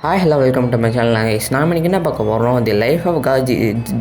Hi hello welcome to my channel guys. நாம் இன்றைக்கி என்ன பார்க்க போகிறோம், the life of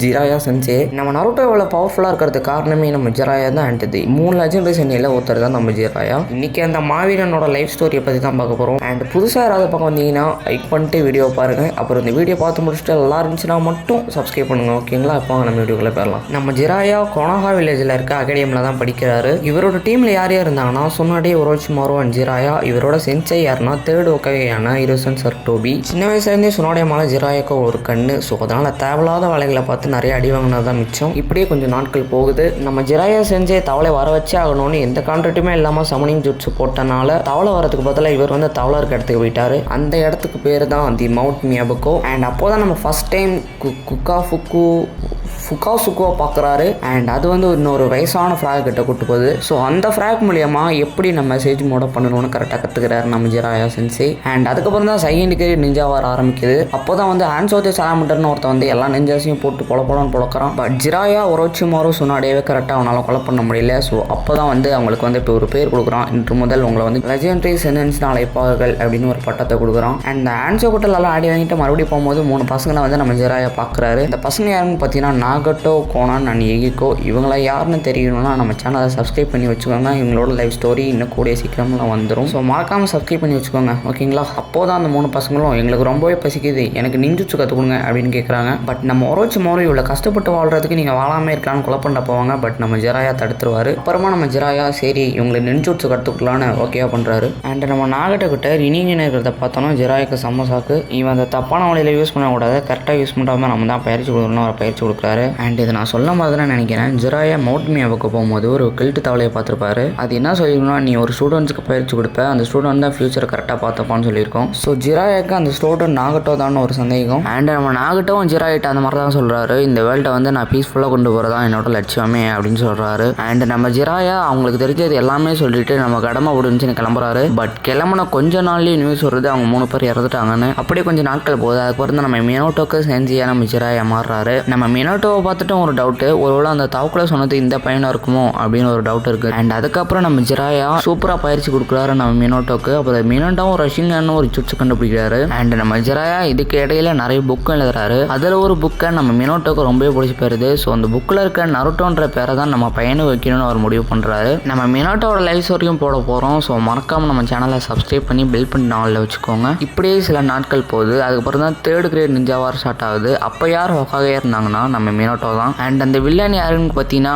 Jiraiya sensei. நம்ம நருட்டோ எவ்வளோ பவர்ஃபுல்லாக இருக்கிறதுக்கு காரணமே நம்ம ஜிராயா தான். அண்ட் 3 லெஜெண்டரி சென்னையில் ஒருத்தர் தான் நம்ம ஜிராயா. இன்றைக்கி அந்த மாவீரனோட லைஃப் ஸ்டோரியை பற்றி தான் பார்க்க போகிறோம். அண்ட் புதுசாக யாராவது பக்கம் வந்தீங்கன்னா லைக் பண்ணிட்டு வீடியோ பாருங்கள். அப்புறம் இந்த வீடியோ பார்த்து முடிச்சுட்டு நல்லா இருந்துச்சுன்னா மட்டும் சப்ஸ்கிரைப் பண்ணுங்கள், ஓகேங்களா? இப்போ நம்ம வீடியோக்குள்ளே போயிடலாம். நம்ம ஜிராயா கொனோஹா வில்லேஜில் இருக்க அகாடமியில் தான் படிக்கிறாரு. இவரோட டீமில் யார் யார் இருந்தாங்கன்னா சொன்னாடி ஒரோச்சிமாரு அண்ட் ஜிராயா. இவரோட சென்சை யாருன்னா தேர்ட் ஒக்கையான ஹிரோசன் சர்டோபி. சின்ன வயசுலேருந்தே சுனோடைய மேலே ஜிராயாக்கு ஒரு கண்ணு. ஸோ அதனால் தேவையில்லாத வேலைகளை பார்த்து நிறைய அடி வாங்கினது தான் மிச்சம். இப்படியே கொஞ்சம் நாட்கள் போகுது. நம்ம ஜிராயா செஞ்சே தவளை வர வச்சே ஆகணும்னு எந்த கான்ட்ராக்ட்டுமே இல்லாமல் சமனிங் ஜுட்ஸு போட்டனால தவளை வரதுக்கு பதிலாக இவர் வந்து தவளை இருக்க இடத்துக்கு போயிட்டாரு. அந்த இடத்துக்கு பேர் தான் தி மவுண்ட் மியாபுகோ. அண்ட் அப்போ தான் நம்ம ஃபஸ்ட் டைம் ஃபுகாசுகோவை பார்க்குறாரு. அண்ட் அது வந்து இன்னொரு வயசான ஃப்ராக் கிட்ட கூட்டு போகுது. ஸோ அந்த ஃப்ராக் மூலியமாக எப்படி நம்ம மெசேஜ் மோட பண்ணணும்னு கரெக்டாக கற்றுக்கிறாரு நம்ம ஜிராயா சென்சே. அண்ட் அதுக்கப்புறம் தான் செகண்டுக்கு நிஞ்சா வர ஆரம்பிக்குது. அப்போ தான் வந்து ஹான்சோதே சாலாமண்டர்னு ஒருத்தன் வந்து எல்லா நிஞ்சாஸையும் போட்டு பொலப்பொலன்னு பொழக்கிறான். பட் ஜிராயா ஒரோச்சிமாரு சுனாடியவே கரெக்டாக அவனால் கொலை பண்ண முடியல. ஸோ அப்போ தான் வந்து அவங்களுக்கு வந்து இப்போ ஒரு பேர் கொடுக்குறான். இன்று முதல் உங்களை வந்து லெஜெண்டரி சென்னன்ஸ்னு அழைப்பார்கள் அப்படின்னு ஒரு பட்டத்தை கொடுக்குறான். அண்ட் இந்த ஹான்சோ கூட்டலாம் ஆடி வாங்கிட்டு மறுபடியும் போகும்போது 3 பசங்களை வந்து நம்ம ஜிராயா பார்க்குறாரு. இந்த பசங்க யாருன்னு பார்த்தீங்கன்னா நாகட்டோ, கோனான் அண்ட் எகிகோ. இவங்கள யாருன்னு தெரியணும்னா நம்ம சேனலை சப்ஸ்கிரைப் பண்ணி வச்சுக்கோங்க. இவங்களோட லைஃப் ஸ்டோரி இன்னும் கூடிய சீக்கிரமாக வந்துடும். ஸோ மறக்காமல் சப்ஸ்கிரைப் பண்ணி வச்சுக்கோங்க, ஓகேங்களா? அப்போ தான் அந்த 3 பசங்களும் எங்களுக்கு ரொம்பவே பசிக்குது, எனக்கு நிஞ்சுச்சு கற்றுக்கொடுங்க அப்படின்னு கேட்குறாங்க. பட் நம்ம ஒரோச்சிமாரு இவ்வளோ கஷ்டப்பட்டு வாழ்றதுக்கு நீங்கள் வாழாமல் இருக்கலாம்னு கொலை பண்ண போவாங்க. பட் நம்ம ஜிராயா தடுத்துருவார். அப்புறமா நம்ம ஜிராயா சரி இவங்களுக்கு நிஞ்சுச்சு கற்றுக்கலான்னு ஓகேவா பண்ணுறாரு. அண்ட் நம்ம நாகட்ட கிட்ட ரினிங்கின்னு இருக்கிறத பார்த்தோன்னா ஜிராயாக்கு சம்மசாக்கு. இவன் அந்த தப்பான வழியில் யூஸ் பண்ணக்கூடாது, கரெக்டாக யூஸ் பண்ணுறாமல் நம்ம தான் பயிற்சி கொடுக்கணும். அவர் பயிற்சி கொடுக்குறாரு. அண்ட் இதை நான் சொல்ல மாதிரி தான் நினைக்கிறேன். ஜிராயா மவுண்ட் மியாபுக்கு போகும்போது ஒரு கில்ட்டு தவளையை பார்த்துருப்பாரு. அது என்ன சொல்லியிருக்கோம்னா, நீ ஒரு ஸ்டூடெண்ட்ஸுக்கு பயிற்சி கொடுப்ப, அந்த ஸ்டூடெண்ட் தான் ஃபியூச்சரை கரெக்டாக பார்த்துப்பான்னு சொல்லியிருக்கோம். ஸோ ஜிராயாக்கு அந்த ஸ்டூடெண்ட் நாகட்டோ தான் ஒரு சந்தேகம். அண்ட் நம்ம நாகட்டோவும் ஜிராயிட்ட அந்த மாதிரி தான் சொல்கிறாரு. இந்த வேர்ல்டை வந்து நான் பீஸ்ஃபுல்லாக கொண்டு போகிறதா என்னோட லட்சியமே அப்படின்னு சொல்கிறாரு. அண்ட் நம்ம ஜிராயா அவங்களுக்கு தெரிஞ்சது எல்லாமே சொல்லிட்டு நம்ம கடமை விடுஞ்சுன்னு கிளம்புறாரு. பட் கிளம்புன கொஞ்ச நாள்லேயே நியூஸ் வருது அவங்க 3 பேர் இறந்துட்டாங்கன்னு. அப்படியே கொஞ்சம் நாட்கள் போகுது. அதுக்கப்புறம் நம்ம மினோட்டோக்கு செஞ்சியாக நம்ம ஜிராயா மாறுறாரு. நம்ம மினோட்டோவை பார்த்துட்டும் ஒரு டவுட்டு, ஒருவேளை அந்த தவக்குள்ள சொன்னது இந்த பையனாக இருக்குமோ அப்படின்னு ஒரு டவுட் இருக்குது. அண்ட் அதுக்கப்புறம் நம்ம ஜிராயா சூப்பராக பயிற்சி கொடுக்குறாரு நம்ம மினோட்டோக்கு. அப்புறம் மினோட்டோவும் ரஷ்யன் ஒரு சுட்சு கண்டுபிடிக்கிறாரு. அண்ட் நம்ம ஜிராயா இதுக்கு இடையில நிறைய புக்கு எழுதுறாரு. அதில் ஒரு புக்கை நம்ம மினோட்டோக்கு ரொம்பவே பிடிச்சி போயிருது. ஸோ அந்த புக்கில் இருக்க நருட்டோன்ற பேரை தான் நம்ம பையனுக்கு வைக்கணும்னு அவர் முடிவு பண்ணுறாரு. நம்ம மினோட்டோட லைஃப் ஸ்டோரியும் போட போகிறோம். ஸோ மறக்காமல் நம்ம சேனலை சப்ஸ்கிரைப் பண்ணி பெல் பண்ணி நாளில் வச்சுக்கோங்க. இப்படியே சில நாட்கள் போகுது. அதுக்கப்புறம் தான் 3rd கிரேட் நிஞ்சா வார் ஸ்டார்ட் ஆகுது. அப்போ யார் ஹொகாகே இருந்தாங்கன்னா நம்ம மினோட்டோ தான். அண்ட் அந்த வில்லன் யாருன்னு பார்த்தீங்கன்னா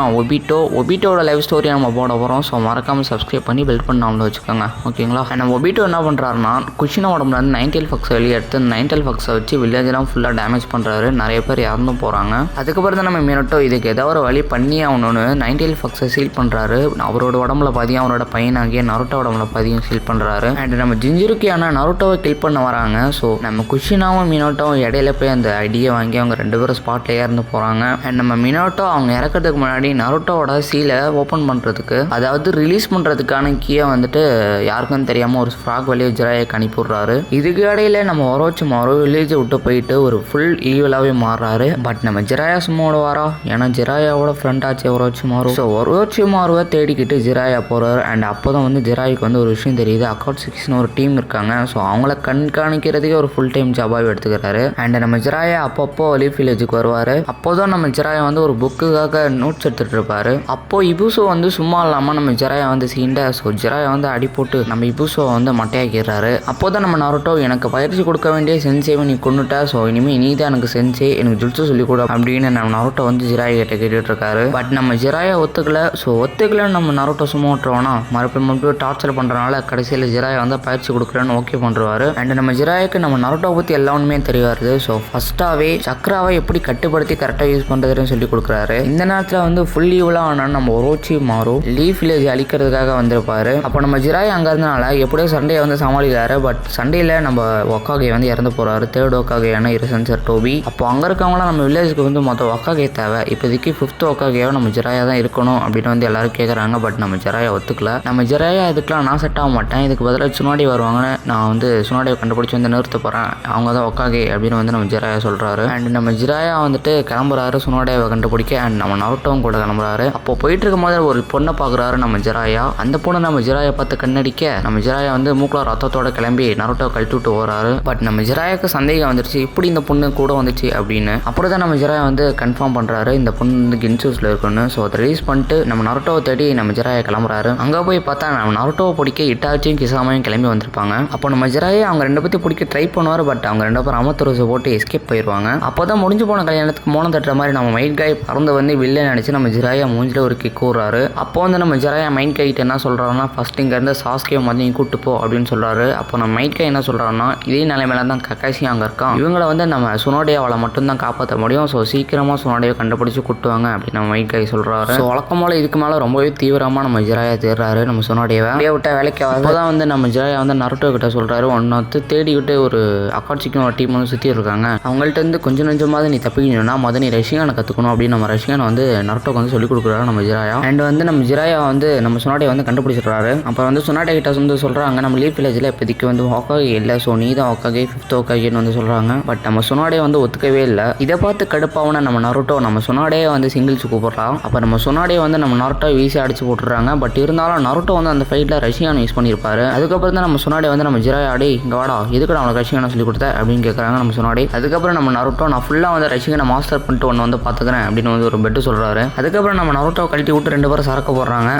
ஒபிட்டோட லைஃப் ஸ்டோரியை நம்ம போட போகிறோம். ஸோ மறக்காமல் சப்ஸ்கிரைப் பண்ணி பெல் பண்ணி நாளில் வச்சுக்கோங்க, ஓகேங்களா? அண்ட் நம்ம ஒபிட்டோ என்ன பண்ணுறாருன்னா குஷினா உடம்புல வந்து 9 ஃபக்ஸை வெளியே எடுத்து 9 ஃபக்ஸை வச்சு வில்லேஜெலாம் ஃபுல்லாக டேமேஜ் பண்ணுறாரு. நிறைய பேர் இறந்தும் போகிறாங்க. அதுக்கப்புறம் தான் நம்ம மினோட்டோ இதுக்கு ஏதாவது ஒரு வழி பண்ணி அவனு 9 ஃபக்ஸை சீல் பண்ணுறாரு. அவரோட உடம்புல பாதியும் அவரோட பையனாகிய நருட்டோ உடம்புல பாதியும் சீல் பண்ணுறாரு. அண்ட் நம்ம ஜிஞ்சுருக்கியான நருட்டோவை கில் பண்ண வராங்க. ஸோ நம்ம குஷினாவும் மினோட்டோவும் இடையில போய் அந்த ஐடியை வாங்கி அவங்க 2 பேரும் ஸ்பாட்ல இறந்து போகிறாங்க. அண்ட் நம்ம மினோட்டோ அவங்க இறக்கிறதுக்கு முன்னாடி நருட்டோவோட சீலை ஓப்பன் பண்ணுறதுக்கு, அதாவது ரிலீஸ் பண்ணுறதுக்கான கீயை வந்துட்டு யாருக்கும் தெரியாமல் ஒரு ஃப்ராக் வழியை ஜிராயாக்கு அனுப்பிடுறாரு. இதுக்கு இடையில நம்ம ஒரோச்சிமாரு வில்லேஜை விட்டு போயிட்டு ஒரு ஃபுல் ஈவலாகவே மாறுறாரு. பட் நம்ம ஜிராயா சும்மா விடுவாரா? ஏன்னா ஜிராயாவோட ஃப்ரெண்ட் ஆச்சு ஒரோச்சிமாரு. ஸோ ஒரோச்சிமாருவை தேடிக்கிட்டு ஜிராயா போகிறாரு. அண்ட் அப்போ தான் வந்து ஜிராய்க்கு வந்து ஒரு விஷயம் தெரியுது. அக்கௌண்ட் 6ன்னு ஒரு டீம் இருக்காங்க. ஸோ அவங்கள கண்காணிக்கிறதுக்கே ஒரு ஃபுல் டைம் ஜாபாகவே எடுத்துக்கிறாரு. அண்ட் நம்ம ஜிராயா அப்பப்போ லீஃப் வில்லேஜுக்கு வருவார். அப்போதான் நம்ம ஜிராயா வந்து ஒரு புக்குக்காக நோட்ஸ் எடுத்துகிட்டு இருப்பார். அப்போது இபுசோ வந்து சும்மா இல்லாமல் நம்ம ஜிராயா வந்து சீண்ட. ஸோ ஜிராயா வந்து அடி போட்டு நம்ம இபுசோவை வந்து மட்டையாக்கிறாரு. அப்போ தான் நம்ம நருட்டோ எனக்கு பயிற்சி கொடுக்க வேண்டிய சென்சேவை நீ கொண்டுட்டா, ஸோ இனிமேல் நீ தான் எனக்கு சென்சே, எனக்கு ஜுட்சு சொல்லிக் கொடு அப்படின்னு நம்ம நருட்டோ வந்து ஜிராயா கிட்ட கேட்டுட்டு இருக்காரு. பட் நம்ம ஜிராயா ஒத்துக்கல. ஸோ ஒத்துக்கலன்னு நம்ம நருட்டோ சும்மா விட்டுருவோன்னா மறுபடியும் டார்ச்சர் பண்ணுறதுனால கடைசியில் ஜிராயா வந்து பயிற்சி கொடுக்குறேன்னு ஓகே பண்ணுறாரு. அண்ட் நம்ம ஜிராயாக்கு நம்ம நருட்டோ பற்றி எல்லா ஒன்றுமே தெரியாது. ஸோ ஃபஸ்ட்டாகவே சக்ராவை எப்படி கட்டுப்படுத்தி கரெக்டாக யூஸ் பண்ணுறதுன்னு சொல்லி கொடுக்குறாரு. இந்த நேரத்தில் வந்து ஃபுல் ஈவலாக ஆனால் நம்ம ஒரோச்சிமாரு லீஃப் வில்லேஜ் அழிக்கிறதுக்காக வந்திருப்பாரு. அப்போ நம்ம ஜிராயா அங்கே இருந்தனால எப்படியோ சண்டையை வந்து சமாளிக்கிறாரு. பட் சண்டையில் நம்ம ஒக்காகே வந்து இறந்து போகிறாரு. 3rd ஒக்காகேயான ஹிரோசன் சர்டோபி. அப்போ அங்கே இருக்கவங்களாம் நம்ம வில்லேஜுக்கு வந்து மொத்தம் ஒக்காகே தேவை, இப்போதைக்கு 5th ஒக்காகேவை நம்ம ஜிராயா தான் இருக்கணும் அப்படின்னு வந்து எல்லாரும் கேட்குறாங்க. பட் நம்ம ஜிராயா ஒத்துக்கல. நம்ம ஜிராயா இதுக்கெலாம் நான் செட் ஆக மாட்டேன், இதுக்கு பதிலாக சுனாடி வருவாங்கன்னு நான் வந்து சுனாடியை கண்டுபிடிச்சி வந்து நிறுத்த போகிறேன், அவங்க தான் ஒக்காகே அப்படின்னு வந்து நம்ம ஜிராயா சொல்கிறாரு. அண்ட் நம்ம ஜிராயா வந்துட்டு கிளம்புறாரு. கிளம்புறாரு சுனோடேவை கண்டுபிடிக்க. அண்ட் நம்ம நருட்டோவும் கூட கிளம்புறாரு. அப்போ போயிட்டு இருக்கும் போது ஒரு பொண்ணை பாக்குறாரு நம்ம ஜிராயா. அந்த பொண்ணு நம்ம ஜிராயை பார்த்து கண்ணடிக்க நம்ம ஜிராயா வந்து மூக்குல ரத்தத்தோட கிளம்பி நருட்டோ கழட்டி விட்டு ஓடுறாரு. பட் நம்ம ஜிராயாக்கு சந்தேகம் வந்துருச்சு, இப்படி இந்த பொண்ணு கூட வந்துச்சு அப்படின்னு. அப்படிதான் நம்ம ஜிராயா வந்து கன்ஃபார்ம் பண்றாரு இந்த பொண்ணு வந்து கின்சூஸ்ல இருக்குன்னு. ஸோ அதை ரிலீஸ் பண்ணிட்டு நம்ம நருட்டோவை தேடி நம்ம ஜிராயா கிளம்புறாரு. அங்க போய் பார்த்தா நம்ம நருட்டோவை பிடிக்க இட்டாச்சியும் கிசாமையும் கிளம்பி வந்திருப்பாங்க. அப்போ நம்ம ஜிராயா அவங்க ரெண்டு பத்தி பிடிக்க ட்ரை பண்ணுவார். பட் அவங்க ரெண்டு பேரும் அமத்துருசை போட்டு எஸ்கேப் போயிடுவாங்க. அப்போதான் முடிஞ்சு போன கல்யாணத்துக்கு மோனம் தட்டுற மாதிரி நம்ம மைண்ட் காய் பறந்து வந்து வில்ல நினைச்சு நம்ம ஜிராயா மூஞ்சில ஒரு கிக் கூறாரு. அப்போ வந்து நம்ம ஜிராயா மைண்ட் கைட்டு என்ன சொல்றாருன்னா, ஃபர்ஸ்ட் இங்க இருந்து சாஸ்கே மதியம் கூட்டு போ அப்படின்னு சொல்றாரு. அப்போ நம்ம மைண்ட் கை என்ன சொல்றாருன்னா, இதே நிலைமையில தான் கக்காசி அங்க இருக்கான், இவங்களை வந்து நம்ம சுனோடேவால மட்டும்தான் காப்பாற்ற முடியும், ஸோ சீக்கிரமா சுனோடேவை கண்டுபிடிச்சு கூட்டுவாங்க அப்படின்னு நம்ம மைண்ட் கை சொல்றாரு. ஸோ வழக்கம் போல இதுக்கு மேல ரொம்பவே தீவிரமா நம்ம ஜிராயா தேடுறாரு நம்ம சுனோடேவை. விட்டா வேலைக்கு அப்போதான் வந்து நம்ம ஜிராயா வந்து நருட்டோ கிட்ட சொல்றாரு, ஒன்னு வந்து தேடிக்கிட்டு ஒரு அக்காட்சிக்கும் ஒரு டீம் வந்து சுத்தி இருக்காங்க, அவங்கள்ட்ட இருந்து கொஞ்சம் நெஞ்சமாவது நீ தப்பிக்கணும்னா நீ ரஷ்யானை கத்துக்கணும் அப்படின்னு நம்ம ரஷ்யானை வந்து நருட்டோக்கு வந்து சொல்லி கொடுக்குறாரு நம்ம ஜிராயா. அண்ட் வந்து நம்ம ஜிராயா வந்து நம்ம சுனாடே வந்து கண்டுபிடிச்சிடுறாரு. அப்புறம் வந்து சுனாடே கிட்ட வந்து சொல்றாங்க, நம்ம லீஃப் வில்லேஜில் இப்போதைக்கு வந்து ஹோக்காகே இல்லை, ஸோ நீ தான் ஹோக்காகே 5th ஹோக்காகேன்னு வந்து சொல்றாங்க. பட் நம்ம சுனாடே வந்து ஒத்துக்கவே இல்லை. இதை பார்த்து கடுப்பாவுன நம்ம நருட்டோ நம்ம சுனாடே வந்து சிங்கிள்ஸ் கூப்பிடுறான். அப்போ நம்ம சுனாடே வந்து நம்ம நருட்டோ வீசி அடிச்சு போட்டுறாங்க. பட் இருந்தாலும் நருட்டோ வந்து அந்த ஃபைட்ல ரஷ்யானை யூஸ் பண்ணியிருப்பாரு. அதுக்கப்புறம் தான் நம்ம சுனாடே வந்து நம்ம ஜிராயா அடி இங்க வாடா, எதுக்கு அவனுக்கு ரஷ்யானை சொல்லி கொடுத்த அப்படின்னு கேட்குறாங்க நம்ம சுனாடே. அதுக்கப்புறம் நம்ம நருட்டோ நான் ஃபுல்லாக வந்து ரஷ்யானை மாஸ்டர் பண்ணிட்டு ஒன்று வந்து பார்த்துக்கிறேன் அப்படின்னு வந்து ஒரு பெட்டு சொல்றாரு. அதுக்கப்புறம் நம்ம நருட்டோவை கழட்டி விட்டு ரெண்டு பேரும் சரக்கு போடுறாங்க.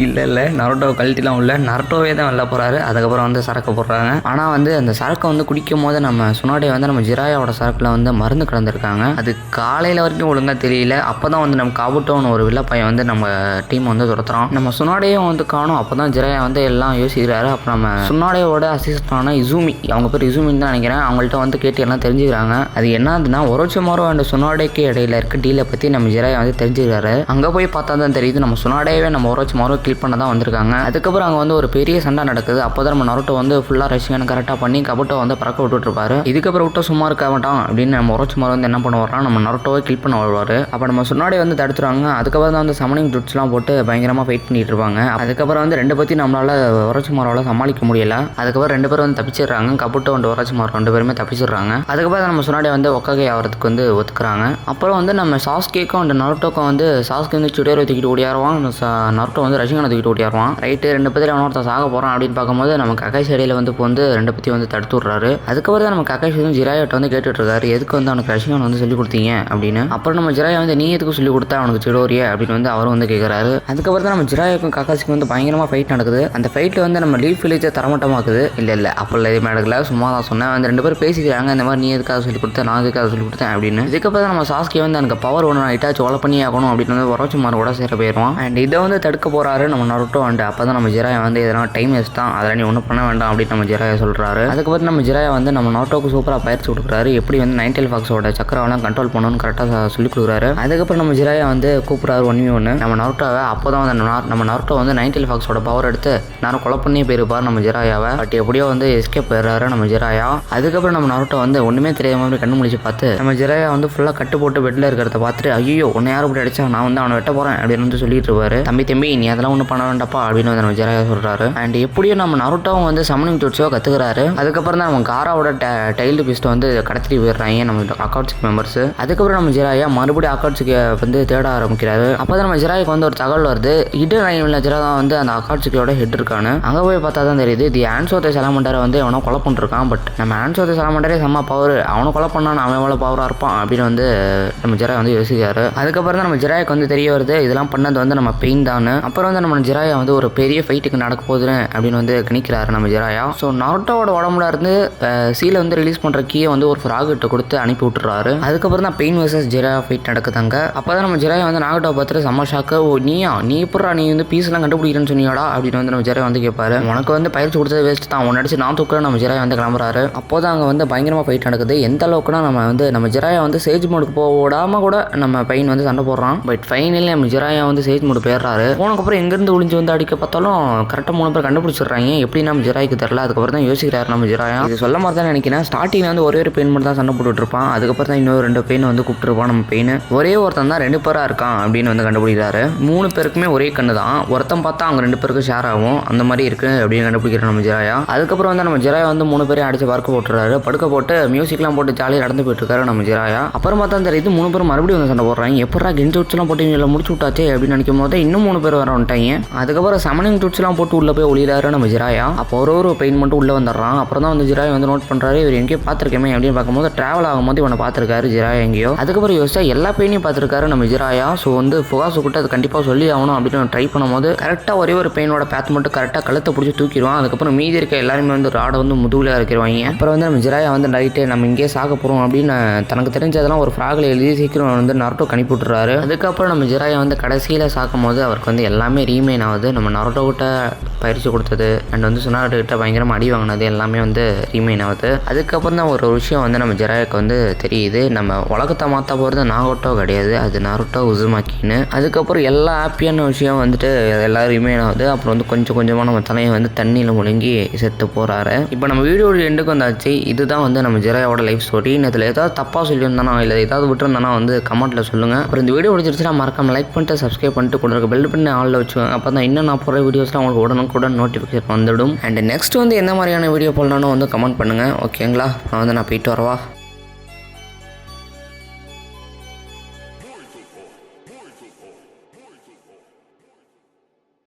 இல்லை நருட்டோவை கழட்டிலாம் இல்லை, நருட்டோவே தான் வெளில போறாரு. அதுக்கப்புறம் வந்து சரக்கு போடுறாங்க. ஆனால் வந்து அந்த சரக்கை வந்து குடிக்கும் போது நம்ம சுனாடே வந்து நம்ம ஜிராயாவோட சரக்குல வந்து மருந்து கலந்துருக்காங்க. அது காலையில் வரைக்கும் ஒழுங்காக தெரியல. அப்போதான் வந்து நம்ம காபுட்டோன்னு ஒரு வில்ல பையன் வந்து நம்ம டீம் வந்து துரத்துறோம். நம்ம சுனாடையும் வந்து காணும். அப்போதான் ஜிராயா வந்து எல்லாம் யோசிக்கிறாரு. அப்புறம் நம்ம சுனாடையோட அசிஸ்டன்டான இசூமி, அவங்க பேர் இசூமின்னு தான் நினைக்கிறேன், அவங்கள்ட்ட வந்து கேட்டு எல்லாம் தெரிஞ்சுக்கிறாங்க. அது என்னதுன்னா ஒரோச்சிமாரோ அண்ட் சுனாடேக்கு இடையில இருக்க டீலை பற்றி நம்ம ஜிராயா வந்து தெரிஞ்சுக்கிறாரு. அங்கே போய் பார்த்தா தான் தெரியுது நம்ம சுனாடேவே நம்ம ஒரோச்சிமாரோ கில் பண்ண தான் வந்திருக்காங்க. அதுக்கப்புறம் அங்கே வந்து ஒரு பெரிய சண்டை நடக்குது. அப்போதான் நம்ம நருட்டோ வந்து ஃபுல்லாக ரஷ்யானை கரெக்டாக பண்ணி கபுட்டோ வந்து பறக்க விட்டுருப்பாரு. இதுக்கப்புறம் விட்டோ சும்மா இருக்க மாட்டான் அப்படின்னு நம்ம ஒரோச்சிமாரோ வந்து என்ன பண்ணுவார்னா நம்ம நருட்டோவை கில் பண்ண வருவார். அப்போ நம்ம சுனாடே வந்து தடுத்துருவாங்க. அதுக்கப்புறம் தான் வந்து சமனிங் ஜுட்ஸ்லாம் போட்டு பயங்கரமாக ஃபைட் பண்ணிட்டு இருப்பாங்க. அதுக்கப்புறம் வந்து ரெண்டு பற்றி நம்மளால ஒரோச்சிமாரோவில் சமாளிக்க முடியல. அதுக்கப்புறம் ரெண்டு பேரும் வந்து தப்பிச்சிடுறாங்க. கபுட்டோ அண்ட் ஒரோச்சிமாரோ ரெண்டு பேருமே தப்பிச்சிடுறாங்க. அதுக்கப்புறம் நம்ம சுனாடே வந்து ஒக்காகே ஆகிறதுக்கு வந்து ஒத்துக்கிறாங்க. அப்புறம் வந்து நம்ம சாஸ்கேக்கும் அண்ட் நருட்டோக்கும் வந்து சாஸ்கே வந்து சுடேரோ தூக்கிட்டு ஓடியாருவான், நருட்டோ வந்து ரஷ்யானை தூக்கிட்டு ஓடியாருவான். ரைட்டு ரெண்டு பேரும் அவனொருத்த சாக போகிறான் அப்படின்னு பார்க்கும்போது நம்ம கக்காஷி இடையில வந்து இப்போ வந்து ரெண்டு பற்றி வந்து தடுத்து விட்றாரு. அதுக்கப்புறம் தான் நம்ம கக்காஷி வந்து ஜிராயாட்ட வந்து கேட்டுட்டு இருக்காரு, எதுக்கு வந்து அவனுக்கு ரஷ்யான் வந்து சொல்லி கொடுத்தீங்க அப்படின்னு. அப்புறம் நம்ம ஜிராயா வந்து நீ எதுக்கு சொல்லி கொடுத்தா அவனுக்கு சிடோரியா அப்படின்னு வந்து அவரும் வந்து கேட்குறாரு. அதுக்கப்புறம் தான் நம்ம ஜிராயாக்கும் கக்காஷிக்கும் வந்து பயங்கரமாக ஃபைட் நடக்குது. அந்த ஃபைட்டில் வந்து நம்ம லீஃப் வில்லேஜை தரமட்டமாக்குது. இல்லை அப்போ எதுவுமே நடக்கல, சும்மா தான் சொன்னேன். வந்து ரெண்டு பேரும் பேசிக்கிறாங்க, இந்த மாதிரி நீ எதுக்காக சொல்லி கொடுத்தேன், நான் எதுக்காக சொல்லி கொடுத்தேன் அப்படின்னு. இதுக்கப்புறம் தான் நம்ம சாஸ்கே வந்து எனக்கு பவர் ஒன்று இட்டாச்சு ஒலை பண்ணி ஆகணும் அப்படின்னு வந்து ஒரோச்சிமாரோ கூட சேர போயிடுவான். அண்ட் இதை வந்து தடுக்க போறாரு நம்ம நருட்டோ. அண்ட் அப்போ தான் நம்ம ஜிராயா வந்து எதனா டைம் வேஸ்ட் தான், அதெல்லாம் நீ ஒன்றும் பண்ண வேண்டாம் அப்படின்னு நம்ம ஜிராயா சொல்கிறாரு. அதுக்கப்புறம் நம்ம ஜிராயா வந்து நம்ம நருட்டோக்கு சூப்பராக பயிற்சி கொடுக்குறாரு, எப்படி வந்து நைன்டெல் ஃபாக்ஸோட சக்கரவெல்லாம் கண்ட்ரோல் பண்ணணும்னு கரெக்டாக சொல்லி கொடுக்குறாரு. அதுக்கப்புறம் நம்ம ஜிராயா வந்து கூப்பிட்றாரு 1v1 நம்ம நருட்டோவை. அப்போ தான் வந்து நம்ம நருட்டோ வந்து நைன்டெல் ஃபாக்ஸோட பவர் எடுத்து நேரம் கொலை பண்ணி போயிருப்பார் நம்ம ஜிராயாவை. பட் எப்படியோ வந்து எஸ்கேப் போயிடுறாரு நம்ம ஜிராயா. அதுக்கப்புறம் நம்ம நருட்டோ வந்து ஒன்றுமே தெரியாத மாதிரி கண்ணு முடிச்சு பார்த்து நம்ம ஜிராயா வந்து ஃபுல்லாக கட்டு போட்டு பெட்டில் இருக்கிறத பார்த்துட்டு ஐயோ உன்னை யாரும் இப்படி அடிச்சா, நான் வந்து அவனை வெட்ட போகிறேன் அப்படின்னு வந்து சொல்லிட்டு இருப்பாரு. தம்பி நீ அதெல்லாம் ஒன்றும் பண்ண வேண்டாப்பா அப்படின்னு வந்து நம்ம ஜிராயா சொல்கிறாரு. அண்ட் எப்படியும் நம்ம நருட்டோவும் வந்து சமனிங் ஜுட்ஸோ கற்றுக்கிறாரு. அதுக்கப்புறம் தான் நம்ம காராவோட டைல்டு பிஸ்ட்டை வந்து கடத்திட்டு போயிடுறாங்க நம்ம அக்காட்சிக் மெம்பர்ஸ். அதுக்கப்புறம் நம்ம ஜிராயா மறுபடியும் அக்காட்சிக்கு வந்து தேட ஆரம்பிக்கிறாரு. அப்போ தான் நம்ம ஜிராய்க்கு வந்து ஒரு தகவல் வருது, ஹிடன் ரைனில் ஜிராயா வந்து அந்த அக்காட்சிக்கோட ஹெட் இருக்கான்னு. அங்கே போய் பார்த்தா தான் தெரியுது தி ஆன்சோத்தை செலமண்டரை வந்து அவனை கொலை பண்ணிருக்கான். பட் நம்ம ஆன்சோத்தை செலமண்டரே செம்ம பவர், அவனை கொலை பண்ணான் அவன் எவ்வளோ பவராக இருப்பான் அப்படின்னு வந்து நம்ம ஜிராயா வந்து யோசிக்காரு. அதுக்கப்புறம் தான் நம்ம ஜிராய்க்கு வந்து தெரிய வருது இதெல்லாம் பண்ணது வந்து நம்ம பெயின் தான். அப்புறம் வந்து நம்ம ஜிராயா வந்து ஒரு பெரிய ஃபைட்டுக்கு நடக்க போகுதுன்னு அப்படின்னு வந்து கணிக்கிறாரு நம்ம ஜிராயா. ஸோ நருட்டோவோட உடம்புல இருந்து சீல வந்து ரிலீஸ் பண்ணுற கீயை வந்து ஒரு ஃப்ராகிட்ட கொடுத்து அனுப்பி விட்டுறாரு. அதுக்கப்புறம் தான் பெயின் வர்சஸ் ஜிராயா ஃபைட் நடக்குதாங்க. அப்போ தான் நம்ம ஜிராயா வந்து நாகட்டோவை பார்த்துட்டு செம்ம ஷாக்கு, ஓ நீ எப்படா நீ வந்து பீஸ்லாம் கண்டுபிடிக்கிறேன்னு சொன்னியாடா அப்படின்னு வந்து நம்ம ஜிராயா வந்து கேட்பாரு. உனக்கு வந்து பயிற்சி கொடுத்தது வேஸ்ட் தான், உன்னை அடிச்சு நான் தூக்குறேன் நம்ம ஜிராயா வந்து கிளம்புறாரு. அப்போ தான் அங்கே வந்து பயங்கரமாக ஃபைட் நடக்குது. எந்த அளவுக்குனா நம்ம ஜிராயா வந்து சேஜ் மோடுக்கு போடாமல் கூட நம்ம பையன் வந்து சண்டை போடுறான். பட் ஃபைனலி நம்ம ஜிராயா வந்து சேஜ் மோடு போயிடுறாரு. போனதுக்கப்புறம் எங்கேருந்து ஒளிஞ்சு வந்து அடிக்க பார்த்தாலும் கரெக்டாக 3 பேர் கண்டுபிடிச்சிடுறாங்க. எப்படி நம்ம ஜிராய்க்கு தெரியல. அதுக்கப்புறம் தான் யோசிக்கிறாரு நம்ம ஜிராயா. இது சொல்ல மாதிரி தான் நினைக்கிறேன். ஸ்டார்டிங்கில் வந்து ஒரே ஒரு பெயின் மட்டும் தான் சண்டை போட்டுட்டு இருப்பான். அதுக்கப்புறம் தான் இன்னொரு 2 பெயின் வந்து கூப்பிட்டுருப்பான் நம்ம பெயின். ஒரே ஒருத்தன் தான் 2 பேராக இருக்கான் அப்படின்னு வந்து கண்டுபிடிக்கிறாரு. 3 பேருக்குமே ஒரே கண்ணு தான், ஒருத்தன் பார்த்தா அவங்க 2 பேருக்கும் ஷேர் ஆகும், அந்த மாதிரி இருக்கு அப்படின்னு கண்டுபிடிக்கிறோம் நம்ம ஜிராயா. அதுக்கப்புறம் வந்து நம்ம ஜிராயா வந்து 3 பேரையும் அடிச்சு பறக்க போட்டுறாரு. படுக்க போட்டு மியூசிக்லாம் போட்டு ஜாலியாக நடந்து போயிட்டு இருக்காரு நம்ம ஜிராயா. அப்புறமா தான் தெரியுது அடுத்து 3 பேர் மறுபடியும் வந்து சண்டை போடுறாங்க. எப்படா கென்ஜூட்ஸ்லாம் போட்டு இவங்களை முடிச்சு விட்டாச்சே அப்படின்னு நினைக்கும் போது இன்னும் 3 பேர் வர வந்துட்டாங்க. அதுக்கப்புறம் சமனிங் ஜூட்ஸ்லாம் போட்டு உள்ள போய் ஒளியிறாரு நம்ம ஜிராயா. அப்போ ஒரு பெயின் மட்டும் உள்ள வந்துடுறான். அப்புறம் தான் வந்து ஜிராயா வந்து நோட் பண்றாரு, இவர் எங்கேயோ பார்த்துருக்கேமே அப்படின்னு பார்க்கும்போது டிராவல் ஆகும்போது இவனை பார்த்துருக்காரு ஜிராயா எங்கேயோ. அதுக்கப்புறம் யோசிச்சா எல்லா பெயினையும் பார்த்துருக்காரு நம்ம ஜிராயா. ஸோ வந்து ஃபுகாசு கிட்ட அது கண்டிப்பாக சொல்லி ஆகணும் அப்படின்னு ட்ரை பண்ணும்போது கரெக்டாக ஒரே ஒரு பெயினோட பேத் மட்டும் கரெக்டாக கழுத்தை பிடிச்சி தூக்கிடுவான். அதுக்கப்புறம் மீதி இருக்க எல்லாருமே வந்து ராடை வந்து முதுகுல இருக்கிறவாங்க. அப்புறம் வந்து நம்ம ஜிராயா வந்து நைட்டு நம்ம இங்கேயே சாக போகிறோம் அப்படின்னு தனக்கு தெரிஞ்சதெல்லாம் ஒரு ஃப்ராகில் எழுதி சீக்கிரம் வந்து நருட்டோ கணிப்பு விட்டுறாரு. அதுக்கப்புறம் நம்ம ஜிராயா வந்து கடைசியில் சாக்கும் போது அவருக்கு வந்து எல்லாமே ரீமெயின் ஆகுது. நம்ம நருட்டோ கிட்ட பயிற்சி கொடுத்தது அண்ட் வந்து சுனாட்டோ கிட்ட பயங்கரமாக அடி வாங்கினது எல்லாமே வந்து ரீமெயின் ஆகுது. அதுக்கப்புறம் தான் ஒரு விஷயம் வந்து நம்ம ஜிராயாக்கு வந்து தெரியுது, நம்ம உலகத்தை மாற்ற போகிறது நாகோட்டோ கிடையாது, அது நருட்டோ உசுமாக்கின்னு. அதுக்கப்புறம் எல்லா ஹாப்பியான விஷயம் வந்துட்டு எல்லாம் ரீமெயின் ஆகுது. அப்புறம் வந்து கொஞ்சம் கொஞ்சமாக நம்ம தலையை வந்து தண்ணியில் முழுங்கி செத்து போகிறாரு. இப்போ நம்ம வீடியோட எண்டுக்கு வந்தாச்சு. இதுதான் வந்து நம்ம ஜிராயாவோட லைஃப் ஸ்டோரி. இதில் ஏதாவது தப்பாக சொல்லியிருந்தானா இல்லை ஏதாவது விட்டுருந்தானா வந்து கமெண்ட்டில் சொல்லுங்கள். அப்புறம் இந்த வீடியோ பிடிச்சிருச்சுன்னா மறக்காம லைக் பண்ணிட்டு சப்ஸ்கிரைப் பண்ணிட்டு கூட இருக்க பெல் பண்ணி ஆளில் வச்சுக்கோங்க. அப்போ தான் இன்னும் நான் போகிற வீடியோஸ்லாம் உங்களுக்கு உடனுக்குடன் நோட்டிஃபிகேஷன் வந்துடும். அண்ட் நெக்ஸ்ட் வந்து எந்த மாதிரியான வீடியோ போடலான்னு வந்து கமெண்ட் பண்ணுங்கள். ஓகேங்களா? நான் போயிட்டு வரவா.